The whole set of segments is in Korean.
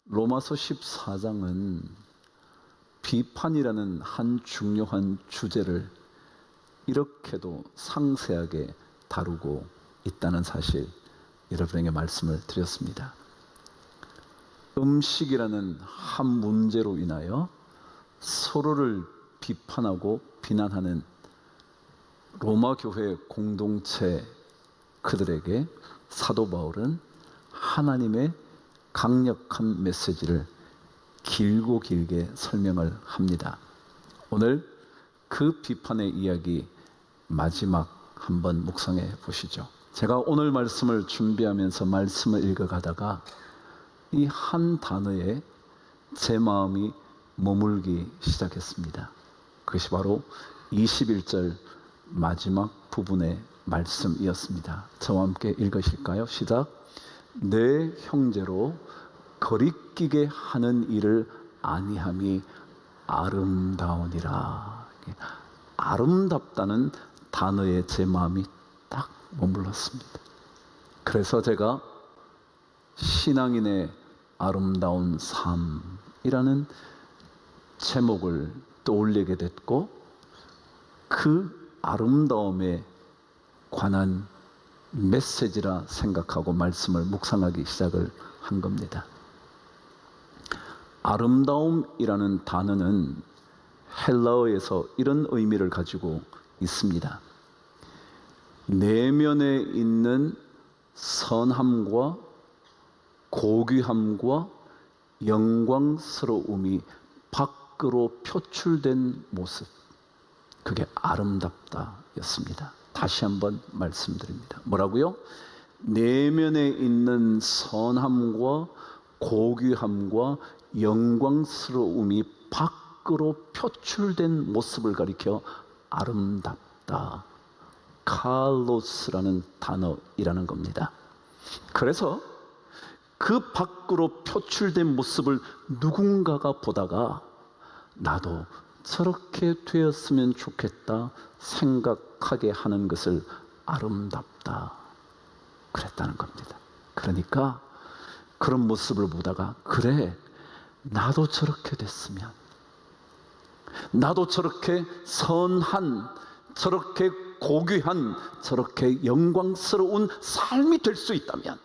로마서 14장은 비판이라는 한 중요한 주제를 이렇게도 상세하게 다루고 있다는 사실, 여러분에게 말씀을 드렸습니다. 음식이라는 한 문제로 인하여 서로를 비판하고 비난하는 로마 교회 공동체, 그들에게 사도 바울은 하나님의 강력한 메시지를 길고 길게 설명을 합니다. 오늘 그 비판의 이야기 마지막 한번 묵상해 보시죠. 제가 오늘 말씀을 준비하면서 말씀을 읽어가다가 이 한 단어에 제 마음이 머물기 시작했습니다. 그것이 바로 21절 마지막 부분의 말씀이었습니다. 저와 함께 읽으실까요? 시작. 내 형제로 거리끼게 하는 일을 아니함이 아름다우니라. 아름답다는 단어에 제 마음이 딱 머물렀습니다. 그래서 제가 신앙인의 아름다운 삶이라는 제목을 떠올리게 됐고, 그 아름다움에 관한 메시지라 생각하고 말씀을 묵상하기 시작을 한 겁니다. 아름다움이라는 단어는 헬라어에서 이런 의미를 가지고 있습니다. 내면에 있는 선함과 고귀함과 영광스러움이 밖으로 표출된 모습, 그게 아름답다 였습니다. 다시 한번 말씀드립니다. 뭐라고요? 내면에 있는 선함과 고귀함과 영광스러움이 밖으로 표출된 모습을 가리켜 아름답다, 칼로스라는 단어이라는 겁니다. 그래서 그 밖으로 표출된 모습을 누군가가 보다가 나도 저렇게 되었으면 좋겠다 생각하게 하는 것을 아름답다 그랬다는 겁니다. 그러니까 그런 모습을 보다가, 그래, 나도 저렇게 됐으면, 나도 저렇게 선한, 저렇게 고귀한, 저렇게 영광스러운 삶이 될 수 있다면,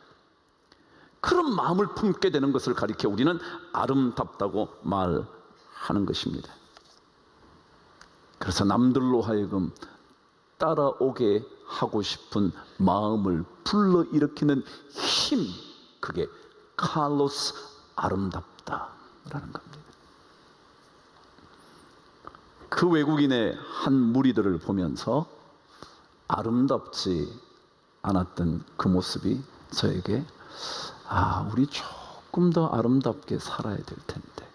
그런 마음을 품게 되는 것을 가리켜 우리는 아름답다고 말하는 것입니다. 그래서 남들로 하여금 따라오게 하고 싶은 마음을 불러일으키는 힘, 그게 칼로스, 아름답다라는 겁니다. 그 외국인의 한 무리들을 보면서 아름답지 않았던 그 모습이 저에게, 우리 조금 더 아름답게 살아야 될 텐데.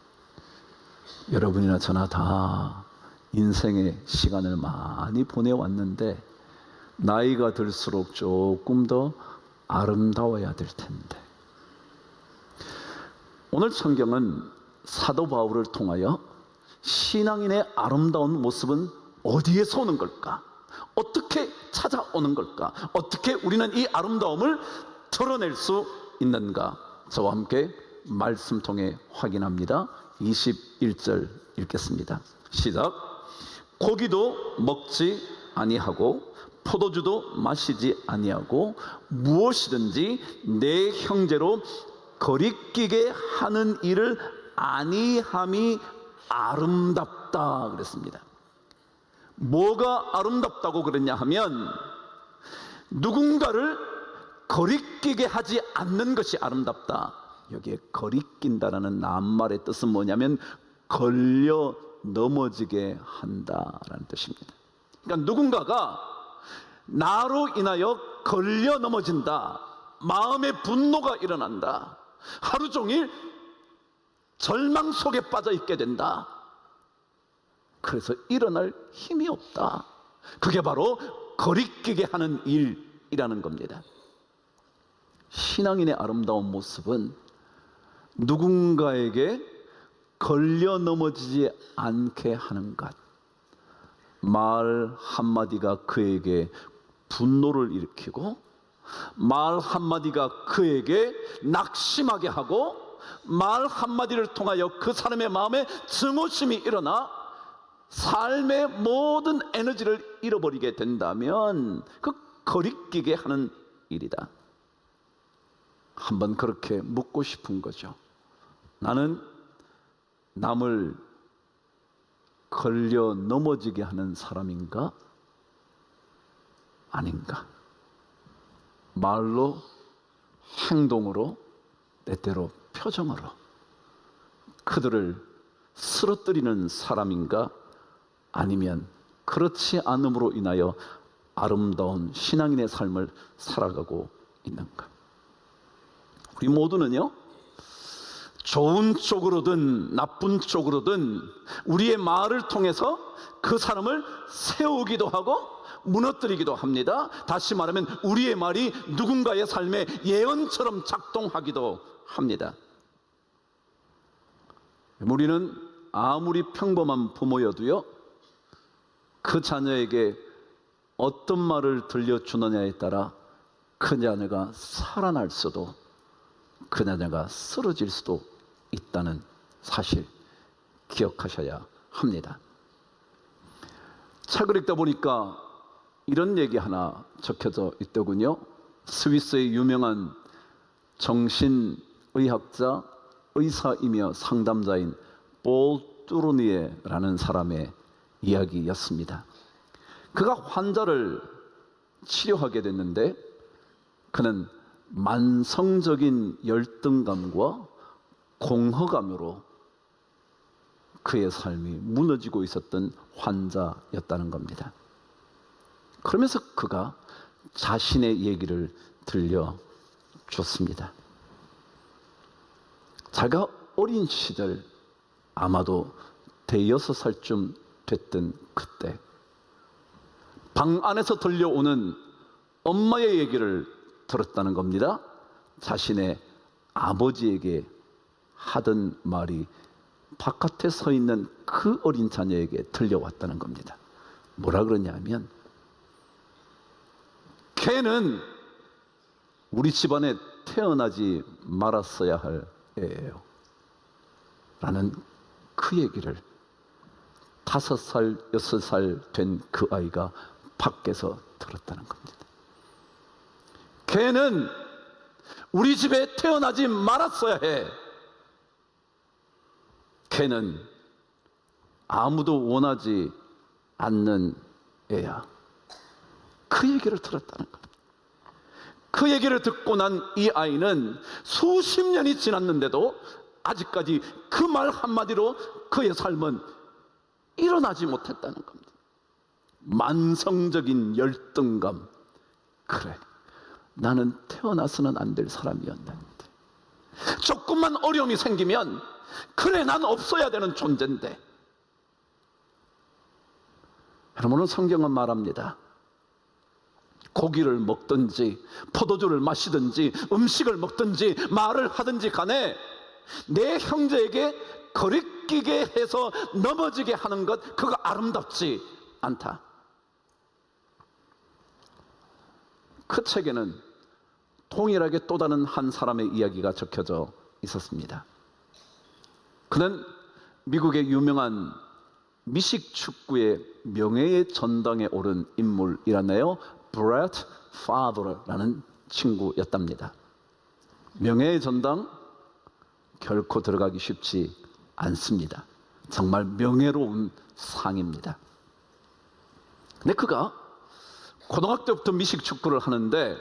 여러분이나 저나 다 인생의 시간을 많이 보내왔는데 나이가 들수록 조금 더 아름다워야 될 텐데. 오늘 성경은 사도 바울을 통하여 신앙인의 아름다운 모습은 어디에서 오는 걸까? 어떻게 찾아오는 걸까? 어떻게 우리는 이 아름다움을 드러낼 수 있는가? 저와 함께 말씀 통해 확인합니다. 21절 읽겠습니다. 시작. 고기도 먹지 아니하고 포도주도 마시지 아니하고 무엇이든지 내 형제로 거리끼게 하는 일을 아니함이 아름답다 그랬습니다. 뭐가 아름답다고 그랬냐 하면, 누군가를 거리끼게 하지 않는 것이 아름답다. 여기에 거리낀다라는 낱말의 뜻은 뭐냐면 걸려 넘어지게 한다라는 뜻입니다. 그러니까 누군가가 나로 인하여 걸려 넘어진다, 마음의 분노가 일어난다, 하루 종일 절망 속에 빠져 있게 된다. 그래서 일어날 힘이 없다. 그게 바로 거리끼게 하는 일이라는 겁니다. 신앙인의 아름다운 모습은 누군가에게 걸려 넘어지지 않게 하는 것, 말 한마디가 그에게 분노를 일으키고 말 한마디가 그에게 낙심하게 하고 말 한마디를 통하여 그 사람의 마음에 증오심이 일어나 삶의 모든 에너지를 잃어버리게 된다면 그 거리끼게 하는 일이다. 한번 그렇게 묻고 싶은 거죠. 나는 남을 걸려 넘어지게 하는 사람인가? 아닌가? 말로, 행동으로, 때때로 표정으로 그들을 쓰러뜨리는 사람인가? 아니면 그렇지 않음으로 인하여 아름다운 신앙인의 삶을 살아가고 있는가? 우리 모두는요, 좋은 쪽으로든 나쁜 쪽으로든 우리의 말을 통해서 그 사람을 세우기도 하고 무너뜨리기도 합니다. 다시 말하면 우리의 말이 누군가의 삶에 예언처럼 작동하기도 합니다. 우리는 아무리 평범한 부모여도요, 그 자녀에게 어떤 말을 들려주느냐에 따라 그 자녀가 살아날 수도 그 자녀가 쓰러질 수도 있다는 사실 기억하셔야 합니다. 책을 읽다 보니까 이런 얘기 하나 적혀져 있더군요. 스위스의 유명한 정신의학자, 의사이며 상담자인 볼 뚜르니에라는 사람의 이야기였습니다. 그가 환자를 치료하게 됐는데 그는 만성적인 열등감과 공허감으로 그의 삶이 무너지고 있었던 환자였다는 겁니다. 그러면서 그가 자신의 얘기를 들려줬습니다. 자기가 어린 시절, 아마도 대여섯 살쯤 됐던 그때 방 안에서 들려오는 엄마의 얘기를 들었다는 겁니다. 자신의 아버지에게 하던 말이 바깥에 서 있는 그 어린 자녀에게 들려왔다는 겁니다. 뭐라 그러냐면, 걔는 우리 집안에 태어나지 말았어야 할 애예요 라는 그 얘기를 5살, 6살 된 그 아이가 밖에서 들었다는 겁니다. 걔는 우리 집에 태어나지 말았어야 해. 걔는 아무도 원하지 않는 애야. 그 얘기를 들었다는 겁니다. 그 얘기를 듣고 난 이 아이는 수십 년이 지났는데도 아직까지 그 말 한마디로 그의 삶은 일어나지 못했다는 겁니다. 만성적인 열등감. 그래, 나는 태어나서는 안 될 사람이었는데, 조금만 어려움이 생기면 그래, 난 없어야 되는 존재인데. 여러분은 성경은 말합니다. 고기를 먹든지 포도주를 마시든지 음식을 먹든지 말을 하든지 간에 내 형제에게 거리끼게 해서 넘어지게 하는 것, 그거 아름답지 않다. 그 책에는 동일하게 또 다른 한 사람의 이야기가 적혀져 있었습니다. 그는 미국의 유명한 미식축구의 명예의 전당에 오른 인물이라네요. 브렛 파더라는 친구였답니다. 명예의 전당 결코 들어가기 쉽지 않습니다. 정말 명예로운 상입니다. 근데 그가 고등학교 때부터 미식축구를 하는데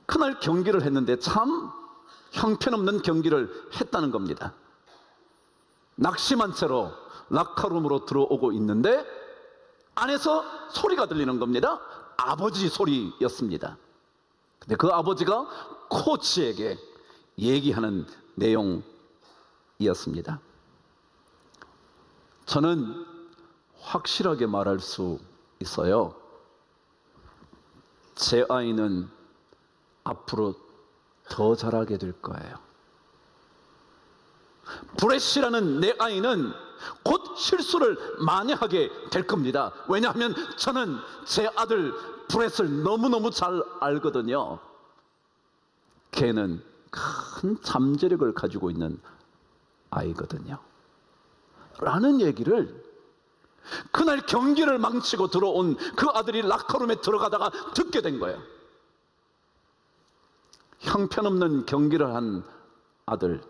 그날 경기를 했는데 참 형편없는 경기를 했다는 겁니다. 낙심한 채로 락커룸으로 들어오고 있는데 안에서 소리가 들리는 겁니다. 아버지 소리였습니다. 근데 그 아버지가 코치에게 얘기하는 내용이었습니다. 저는 확실하게 말할 수 있어요. 제 아이는 앞으로 더 잘하게 될 거예요. 브레시라는 내 아이는 곧 실수를 많이 하게 될 겁니다. 왜냐하면 저는 제 아들 브렛을 너무너무 잘 알거든요. 걔는 큰 잠재력을 가지고 있는 아이거든요. 라는 얘기를 그날 경기를 망치고 들어온 그 아들이 라커룸에 들어가다가 듣게 된 거예요. 형편없는 경기를 한 아들,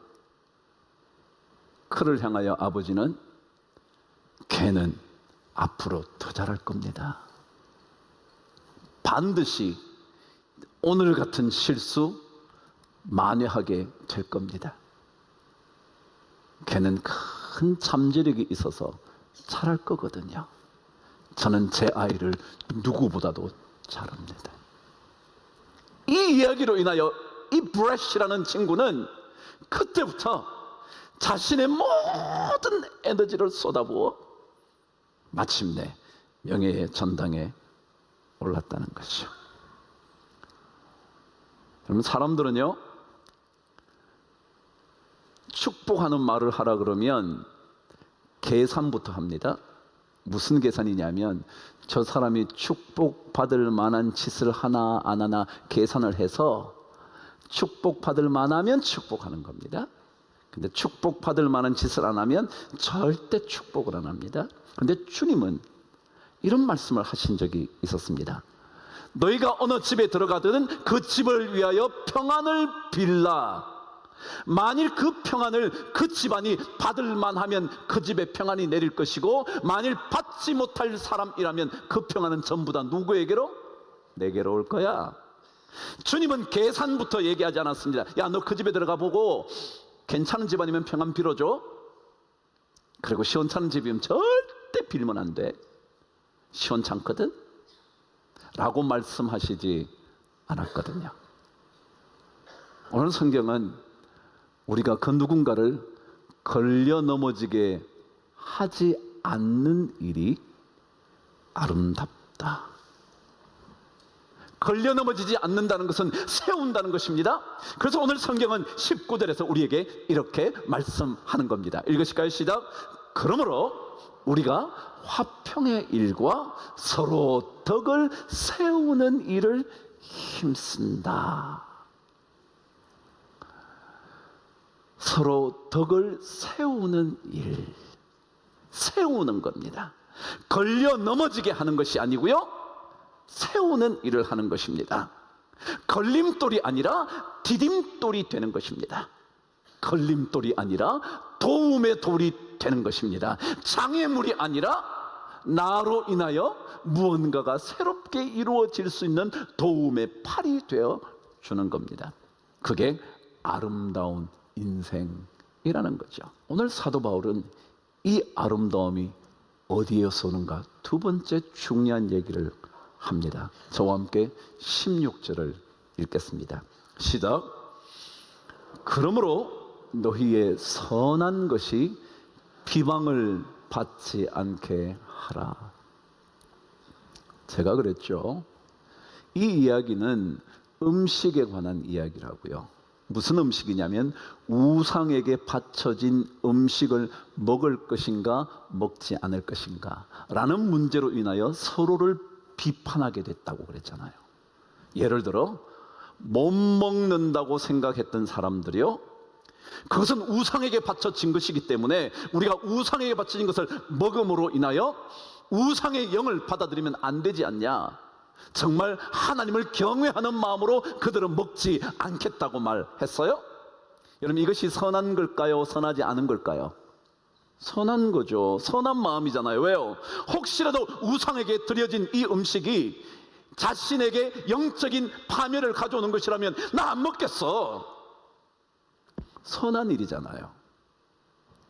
그를 향하여 아버지는 걔는 앞으로 더 잘할 겁니다. 반드시 오늘 같은 실수 만회하게 될 겁니다. 걔는 큰 잠재력이 있어서 잘할 거거든요. 저는 제 아이를 누구보다도 잘합니다. 이 이야기로 인하여 이 브래시라는 친구는 그때부터 자신의 모든 에너지를 쏟아부어 마침내 명예의 전당에 올랐다는 것이죠. 여러분, 사람들은요, 축복하는 말을 하라 그러면 계산부터 합니다. 무슨 계산이냐면 저 사람이 축복받을 만한 짓을 하나 안 하나 계산을 해서 축복받을 만하면 축복하는 겁니다. 근데 축복받을 만한 짓을 안 하면 절대 축복을 안 합니다. 근데 주님은 이런 말씀을 하신 적이 있었습니다. 너희가 어느 집에 들어가든 그 집을 위하여 평안을 빌라. 만일 그 평안을 그 집안이 받을 만하면 그 집에 평안이 내릴 것이고, 만일 받지 못할 사람이라면 그 평안은 전부 다 누구에게로? 내게로 올 거야. 주님은 계산부터 얘기하지 않았습니다. 야, 너 그 집에 들어가 보고 괜찮은 집안이면 평안 빌어줘. 그리고 시원찮은 집이면 절대 빌면 안 돼. 시원찮거든? 라고 말씀하시지 않았거든요. 오늘 성경은 우리가 그 누군가를 걸려 넘어지게 하지 않는 일이 아름답다. 걸려 넘어지지 않는다는 것은 세운다는 것입니다. 그래서 오늘 성경은 19절에서 우리에게 이렇게 말씀하는 겁니다. 읽으실까요? 시작. 그러므로 우리가 화평의 일과 서로 덕을 세우는 일을 힘쓴다. 서로 덕을 세우는 일, 세우는 겁니다. 걸려 넘어지게 하는 것이 아니고요, 세우는 일을 하는 것입니다. 걸림돌이 아니라 디딤돌이 되는 것입니다. 걸림돌이 아니라 도움의 돌이 되는 것입니다. 장애물이 아니라 나로 인하여 무언가가 새롭게 이루어질 수 있는 도움의 팔이 되어 주는 겁니다. 그게 아름다운 인생이라는 거죠. 오늘 사도 바울은 이 아름다움이 어디에서 오는가 두 번째 중요한 얘기를 합니다. 저와 함께 16절을 읽겠습니다. 시작. 그러므로 너희의 선한 것이 비방을 받지 않게 하라. 제가 그랬죠. 이 이야기는 음식에 관한 이야기라고요. 무슨 음식이냐면 우상에게 바쳐진 음식을 먹을 것인가 먹지 않을 것인가 라는 문제로 인하여 서로를 비판하게 됐다고 그랬잖아요. 예를 들어 못 먹는다고 생각했던 사람들이요, 그것은 우상에게 바쳐진 것이기 때문에 우리가 우상에게 바쳐진 것을 먹음으로 인하여 우상의 영을 받아들이면 안 되지 않냐. 정말 하나님을 경외하는 마음으로 그들은 먹지 않겠다고 말했어요. 여러분, 이것이 선한 걸까요? 선하지 않은 걸까요? 선한 거죠. 선한 마음이잖아요. 왜요? 혹시라도 우상에게 드려진 이 음식이 자신에게 영적인 파멸을 가져오는 것이라면 나 안 먹겠어. 선한 일이잖아요.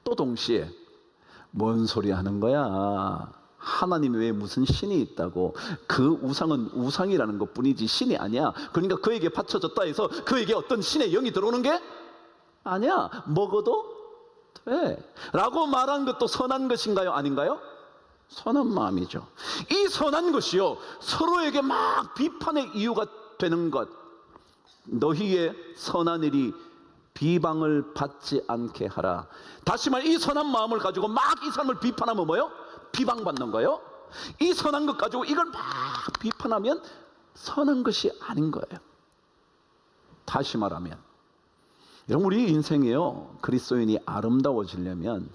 또 동시에 뭔 소리 하는 거야? 하나님 외에 무슨 신이 있다고? 그 우상은 우상이라는 것 뿐이지 신이 아니야. 그러니까 그에게 바쳐졌다 해서 그에게 어떤 신의 영이 들어오는 게 아니야. 먹어도 돼 라고 말한 것도 선한 것인가요? 아닌가요? 선한 마음이죠. 이 선한 것이요, 서로에게 막 비판의 이유가 되는 것. 너희의 선한 일이 비방을 받지 않게 하라. 다시 말해, 이 선한 마음을 가지고 막 이 사람을 비판하면 뭐예요? 비방받는 거예요. 이 선한 것 가지고 이걸 막 비판하면 선한 것이 아닌 거예요. 다시 말하면 여러분, 우리 인생이요, 그리스도인이 아름다워지려면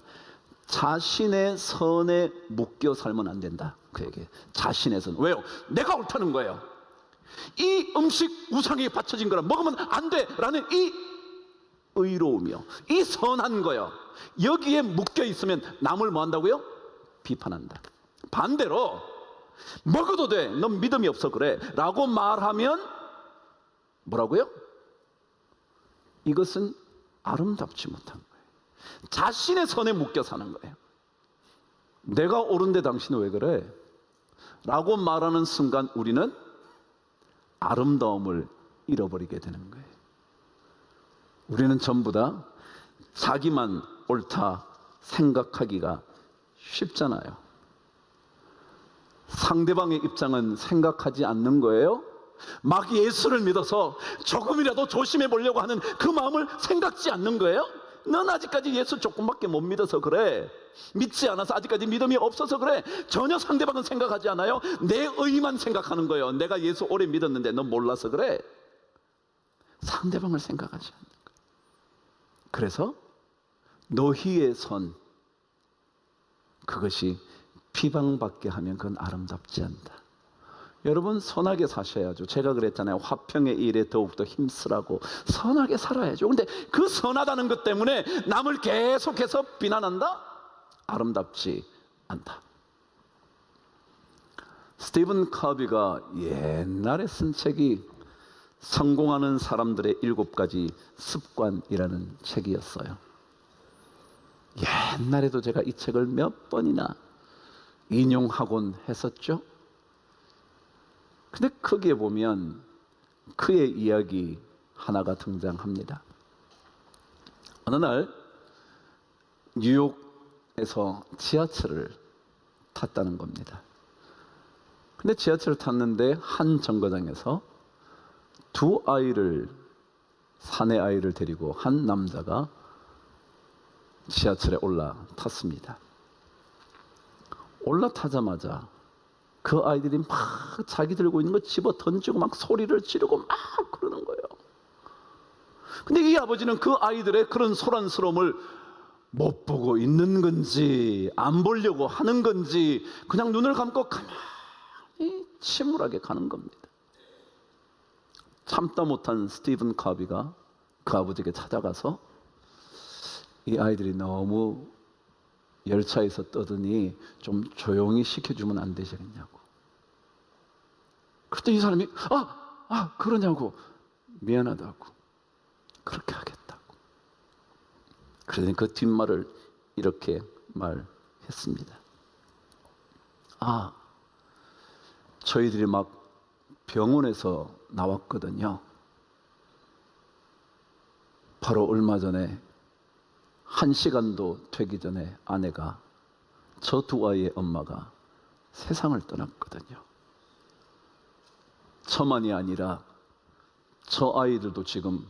자신의 선에 묶여 살면 안 된다. 그에게 자신의 선. 왜요? 내가 옳다는 거예요. 이 음식 우상에게 바쳐진 거라 먹으면 안 돼라는 이 의로우며 이 선한 거요, 여기에 묶여 있으면 남을 뭐 한다고요? 비판한다. 반대로 먹어도 돼, 넌 믿음이 없어 그래 라고 말하면 뭐라고요? 이것은 아름답지 못한 거예요. 자신의 선에 묶여 사는 거예요. 내가 옳은데 당신은 왜 그래? 라고 말하는 순간 우리는 아름다움을 잃어버리게 되는 거예요. 우리는 전부 다 자기만 옳다 생각하기가 쉽잖아요. 상대방의 입장은 생각하지 않는 거예요. 막 예수를 믿어서 조금이라도 조심해 보려고 하는 그 마음을 생각지 않는 거예요. 넌 아직까지 예수 조금밖에 못 믿어서 그래, 믿지 않아서 아직까지 믿음이 없어서 그래. 전혀 상대방은 생각하지 않아요. 내 의만 생각하는 거예요. 내가 예수 오래 믿었는데 넌 몰라서 그래. 상대방을 생각하지 않는 거예요. 그래서 너희의 선, 그것이 비방받게 하면 그건 아름답지 않다. 여러분, 선하게 사셔야죠. 제가 그랬잖아요. 화평의 일에 더욱더 힘쓰라고. 선하게 살아야죠. 근데 그 선하다는 것 때문에 남을 계속해서 비난한다? 아름답지 않다. 스티븐 커비가 옛날에 쓴 책이 성공하는 사람들의 7가지 습관이라는 책이었어요. 옛날에도 제가 이 책을 몇 번이나 인용하곤 했었죠. 근데 거기에 보면 그의 이야기 하나가 등장합니다. 어느 날 뉴욕에서 지하철을 탔다는 겁니다. 근데 지하철을 탔는데 한 정거장에서 사내 아이를 데리고 한 남자가 지하철에 올라탔습니다. 올라타자마자 그 아이들이 막 자기 들고 있는 거 집어 던지고 막 소리를 지르고 막 그러는 거예요. 근데 이 아버지는 그 아이들의 그런 소란스러움을 못 보고 있는 건지 안 보려고 하는 건지 그냥 눈을 감고 가만히 침울하게 가는 겁니다. 참다 못한 스티븐 커비가 그 아버지에게 찾아가서 이 아이들이 너무 열차에서 떠드니 좀 조용히 시켜주면 안 되시겠냐고. 그랬더니 이 사람이 그러냐고, 미안하다고, 그렇게 하겠다고. 그러더니 그 뒷말을 이렇게 말했습니다. 저희들이 막 병원에서 나왔거든요. 바로 얼마 전에 1시간도 되기 전에 아내가, 저 2아이의 엄마가 세상을 떠났거든요. 저만이 아니라 저 아이들도 지금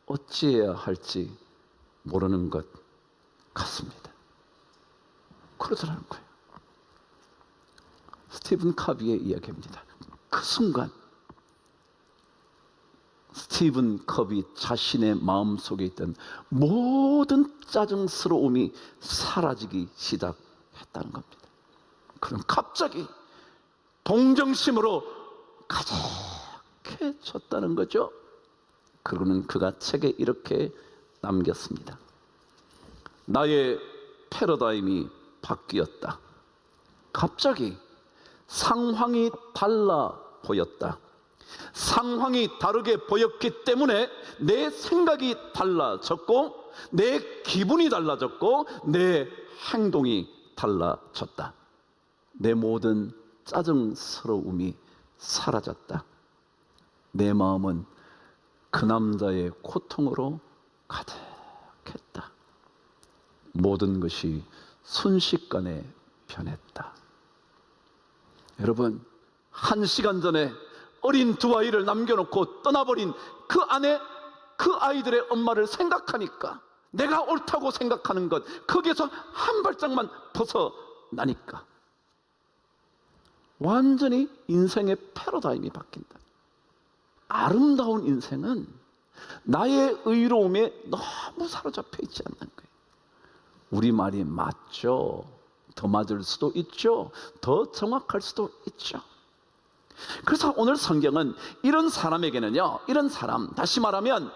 어찌해야 할지 모르는 것 같습니다. 그러더라는 거예요. 스티븐 커비의 이야기입니다. 그 순간 스티븐 커비 자신의 마음속에 있던 모든 짜증스러움이 사라지기 시작했다는 겁니다. 그럼 갑자기 동정심으로 가득해졌다는 거죠. 그러고는 그가 책에 이렇게 남겼습니다. 나의 패러다임이 바뀌었다. 갑자기 상황이 달라 보였다. 상황이 다르게 보였기 때문에 내 생각이 달라졌고 내 기분이 달라졌고 내 행동이 달라졌다. 내 모든 짜증스러움이 사라졌다. 내 마음은 그 남자의 고통으로 가득했다. 모든 것이 순식간에 변했다. 여러분, 1시간 전에 어린 2아이를 남겨놓고 떠나버린 그 아내, 그 아이들의 엄마를 생각하니까, 내가 옳다고 생각하는 것, 거기에서 한 발짝만 벗어나니까 완전히 인생의 패러다임이 바뀐다. 아름다운 인생은 나의 의로움에 너무 사로잡혀 있지 않는 거예요. 우리 말이 맞죠. 더 맞을 수도 있죠. 더 정확할 수도 있죠. 그래서 오늘 성경은 이런 사람에게는요, 이런 사람, 다시 말하면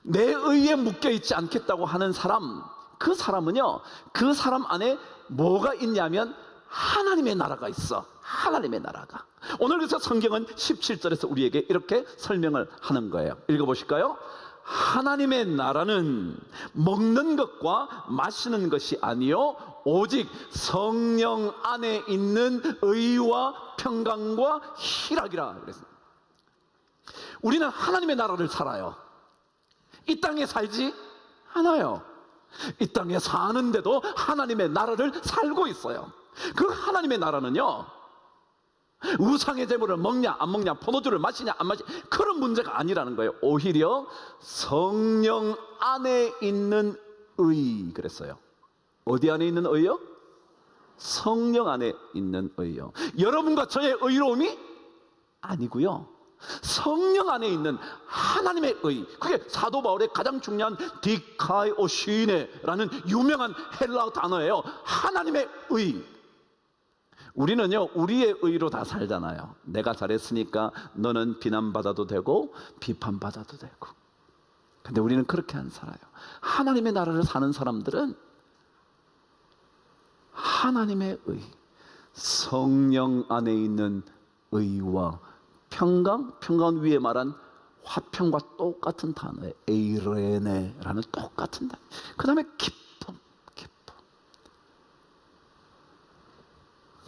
내 의에 묶여 있지 않겠다고 하는 사람, 그 사람은요, 그 사람 안에 뭐가 있냐면 하나님의 나라가 있어. 하나님의 나라가. 오늘 그래서 성경은 17절에서 우리에게 이렇게 설명을 하는 거예요. 읽어보실까요? 하나님의 나라는 먹는 것과 마시는 것이 아니요 오직 성령 안에 있는 의와 평강과 희락이라 그랬습니다. 우리는 하나님의 나라를 살아요. 이 땅에 살지 않아요. 이 땅에 사는데도 하나님의 나라를 살고 있어요. 그 하나님의 나라는요, 우상의 제물을 먹냐 안 먹냐, 포도주를 마시냐 안 마시냐, 그런 문제가 아니라는 거예요. 오히려 성령 안에 있는 의 그랬어요. 어디 안에 있는 의요? 성령 안에 있는 의요. 여러분과 저의 의로움이 아니고요, 성령 안에 있는 하나님의 의. 그게 사도 바울의 가장 중요한 디카이오시네라는 유명한 헬라어 단어예요. 하나님의 의. 우리는요, 우리의 의로 다 살잖아요. 내가 잘했으니까 너는 비난받아도 되고 비판받아도 되고. 근데 우리는 그렇게 안 살아요. 하나님의 나라를 사는 사람들은 하나님의 의, 성령 안에 있는 의와 평강 위에 말한 화평과 똑같은 단어에 에이레네라는 똑같은 단어. 그 다음에 기쁨.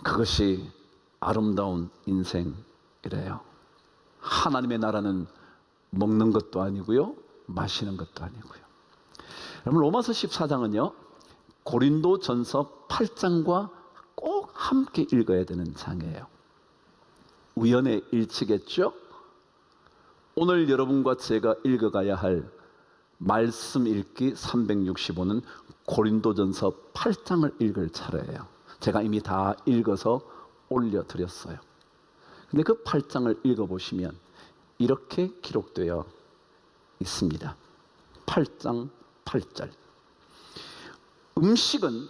그것이 아름다운 인생이래요. 하나님의 나라는 먹는 것도 아니고요, 마시는 것도 아니고요. 여러분, 로마서 14장은요 고린도전서 8장과 꼭 함께 읽어야 되는 장이에요. 우연의 일치겠죠? 오늘 여러분과 제가 읽어가야 할 말씀 읽기 365는 고린도전서 8장을 읽을 차례예요. 제가 이미 다 읽어서 올려드렸어요. 근데 그 8장을 읽어보시면 이렇게 기록되어 있습니다. 8장 8절. 음식은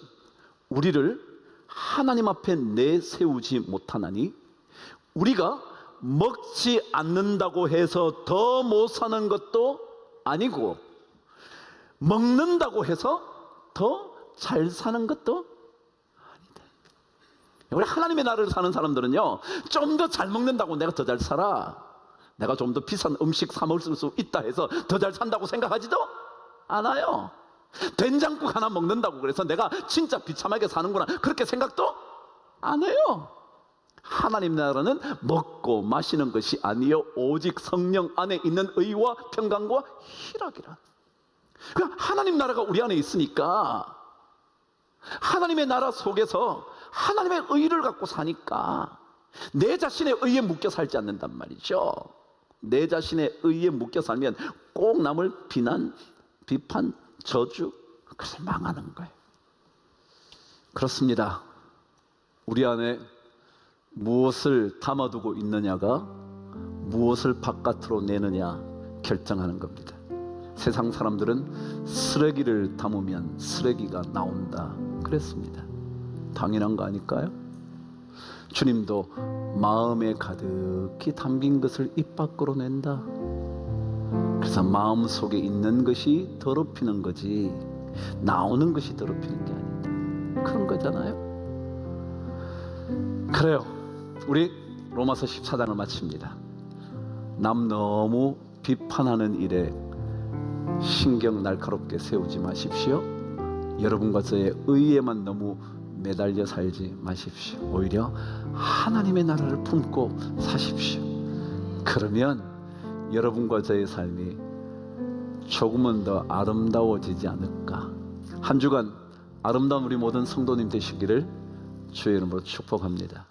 우리를 하나님 앞에 내세우지 못하나니 우리가 먹지 않는다고 해서 더 못 사는 것도 아니고 먹는다고 해서 더 잘 사는 것도 아니다. 우리 하나님의 나라를 사는 사람들은요, 좀 더 잘 먹는다고 내가 더 잘 살아, 내가 좀 더 비싼 음식 사 먹을 수 있다 해서 더 잘 산다고 생각하지도 않아요. 된장국 하나 먹는다고 그래서 내가 진짜 비참하게 사는구나, 그렇게 생각도 안 해요. 하나님 나라는 먹고 마시는 것이 아니요 오직 성령 안에 있는 의와 평강과 희락이라. 그러니까 하나님 나라가 우리 안에 있으니까, 하나님의 나라 속에서 하나님의 의를 갖고 사니까 내 자신의 의에 묶여 살지 않는단 말이죠. 내 자신의 의에 묶여 살면 꼭 남을 비난, 비판, 저주, 그래서 망하는 거예요. 그렇습니다. 우리 안에 무엇을 담아두고 있느냐가 무엇을 바깥으로 내느냐 결정하는 겁니다. 세상 사람들은 쓰레기를 담으면 쓰레기가 나온다 그랬습니다. 당연한 거 아닐까요? 주님도 마음에 가득히 담긴 것을 입 밖으로 낸다. 그래서 마음 속에 있는 것이 더럽히는 거지 나오는 것이 더럽히는 게 아니다, 그런 거잖아요. 그래요. 우리 로마서 14장을 마칩니다. 남 너무 비판하는 일에 신경 날카롭게 세우지 마십시오. 여러분과 저의 의에만 너무 매달려 살지 마십시오. 오히려 하나님의 나라를 품고 사십시오. 그러면 여러분과 저의 삶이 조금은 더 아름다워지지 않을까. 한 주간 아름다운 우리 모든 성도님 되시기를 주의 이름으로 축복합니다.